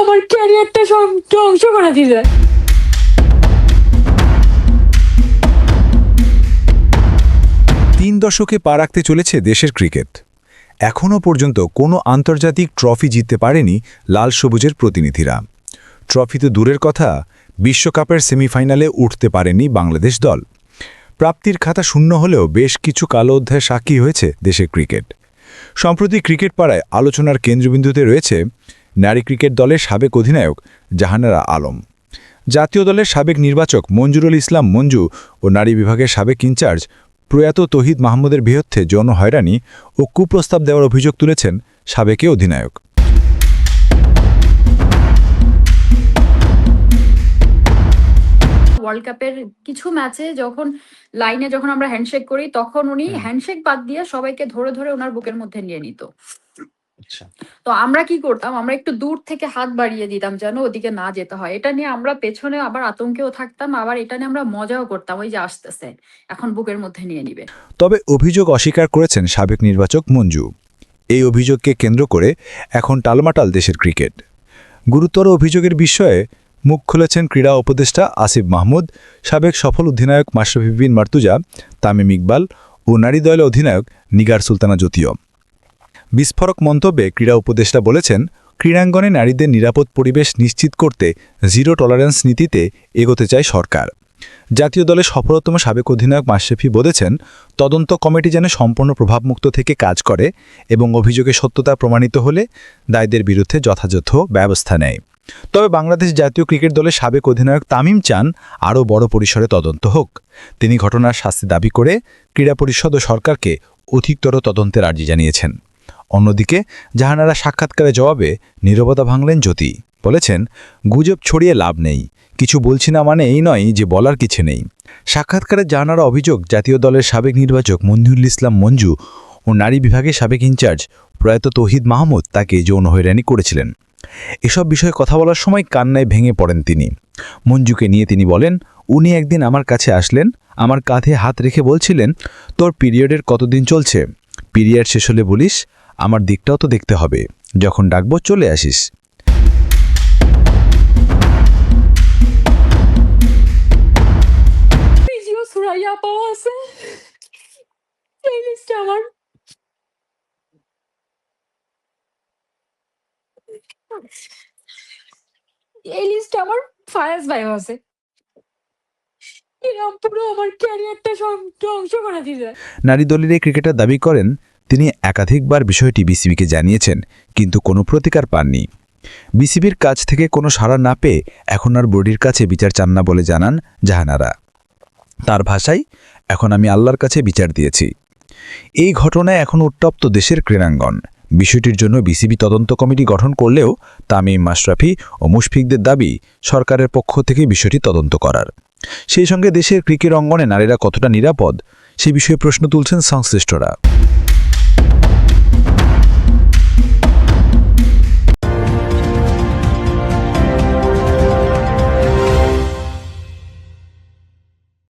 আমার ক্যারিয়ারটা সব ধ্বংস করে দিলে। 3 দশকে পা রাখতে চলেছে দেশের ক্রিকেট। এখনও পর্যন্ত কোনো আন্তর্জাতিক ট্রফি জিততে পারেনি লাল সবুজের প্রতিনিধিরা। ট্রফি তো দূরের কথা, বিশ্বকাপের সেমিফাইনালে উঠতে পারেনি বাংলাদেশ দল। প্রাপ্তির খাতা শূন্য হলেও বেশ কিছু কালো অধ্যায় সাক্ষী হয়েছে দেশের ক্রিকেট। সম্প্রতি ক্রিকেট পাড়ায় আলোচনার কেন্দ্রবিন্দুতে রয়েছে নারী ক্রিকেট দলের সাবেক অধিনায়ক জাহানারা আলম, জাতীয় দলের সাবেক নির্বাচক মঞ্জুরুল ইসলাম মঞ্জু ও নারী বিভাগের সাবেক ইনচার্জ প্রয়াত তৌহিদ মাহমুদের বিরুদ্ধে যৌন হয়রানি ও কুপ্রস্তাব দেওয়ার অভিযোগ তুলেছেন সাবেক অধিনায়ক। ওয়ার্ল্ড কাপের কিছু ম্যাচে যখন আমরা হ্যান্ডশেক করি, তখন উনি হ্যান্ডশেক বাদ দিয়ে সবাইকে ধরে ধরে ওনার বুকের মধ্যে নিয়ে নিত। তো আমরা কি করতাম, আমরা একটু দূর থেকে হাত বাড়িয়ে দিতাম যেন ওদিকে না যেতে হয়। এটা নিয়ে আমরা পেছনে আবার আতঙ্কেও থাকতাম, আবার এটা নিয়ে আমরা মজাও করতাম, ওই যে আসতেছে এখন বুকের মধ্যে নিয়ে নিবে। তবে অভিযোগ অস্বীকার করেছেন সাবেক নির্বাচক মঞ্জু। এই অভিযোগকে কেন্দ্র করে এখন টালমাটাল দেশের ক্রিকেট। গুরুতর অভিযোগের বিষয়ে মুখ খুলেছেন ক্রীড়া উপদেষ্টা আসিফ মাহমুদ, সাবেক সফল অধিনায়ক মাশরাফি বিন মার্তুজা, তামিম ইকবাল ও নারী দলের অধিনায়ক নিগার সুলতানা জ্যোতিও। বিস্ফোরক মন্তব্যে ক্রীড়া উপদেষ্টা বলেছেন, ক্রীড়াঙ্গনে নারীদের নিরাপদ পরিবেশ নিশ্চিত করতে জিরো টলারেন্স নীতিতে এগোতে চায় সরকার। জাতীয় দলের সফলতম সাবেক অধিনায়ক মাশরাফি বলেছেন, তদন্ত কমিটি যেন সম্পূর্ণ প্রভাবমুক্ত থেকে কাজ করে এবং অভিযোগের সত্যতা প্রমাণিত হলে দায়ীদের বিরুদ্ধে যথাযথ ব্যবস্থা নেয়। তবে বাংলাদেশ জাতীয় ক্রিকেট দলের সাবেক অধিনায়ক তামিম চান আরও বড় পরিসরে তদন্ত হোক। তিনি ঘটনার শাস্তি দাবি করে ক্রীড়া পরিষদ ও সরকারকে অধিকতর তদন্তের আর্জি জানিয়েছেন। অন্যদিকে জাহানারা সাক্ষাৎকারের জবাবে নীরবতা ভাঙলেন জ্যোতি, বলেছেন, গুজব ছড়িয়ে লাভ নেই, কিছু বলছি না মানে এই নয় যে বলার কিছু নেই। সাক্ষাৎকারে জাহানারা অভিযোগ জাতীয় দলের সাবেক নির্বাচক মঞ্জুরুল ইসলাম মঞ্জু ও নারী বিভাগের সাবেক ইনচার্জ প্রয়াত তৌহিদ মাহমুদ তাকে যৌন হয়রানি করেছিলেন। এসব বিষয়ে কথা বলার সময় কান্নায় ভেঙে পড়েন তিনি। মঞ্জুকে নিয়ে তিনি বলেন, উনি একদিন আমার কাছে আসলেন, আমার কাঁধে হাত রেখে বলছিলেন, তোর পিরিয়ডের কতদিন চলছে? পিরিয়ড শেষ হলে বলিস, আমার দিকটাও তো দেখতে হবে, যখন ডাকবো চলে আসিস। সুরাইয়া পাওয়া আছে এই লিস্টে আমার। এই লিস্টে আমার ফায়াজ ভাই আছে। এরা পুরো আমার ক্যারিয়ারটা সব ধ্বংস করে দিয়েছে। নারী দলের এই ক্রিকেটার দাবি করেন, তিনি একাধিকবার বিষয়টি বিসিবিকে জানিয়েছেন, কিন্তু কোনো প্রতিকার পাননি। বিসিবির কাছ থেকে কোনো সাড়া না পেয়ে এখন আর বডির কাছে বিচার চান না বলে জানান জাহানারা। তার ভাষায়, এখন আমি আল্লাহর কাছে বিচার দিয়েছি। এই ঘটনায় এখন উত্তপ্ত দেশের ক্রীড়াঙ্গন। বিষয়টির জন্য বিসিবি তদন্ত কমিটি গঠন করলেও তামিম, মাশরাফি ও মুশফিকদের দাবি সরকারের পক্ষ থেকে বিষয়টি তদন্ত করার। সেই সঙ্গে দেশের ক্রিকেট অঙ্গনে নারীরা কতটা নিরাপদ সে বিষয়ে প্রশ্ন তুলছেন সংশ্লিষ্টরা।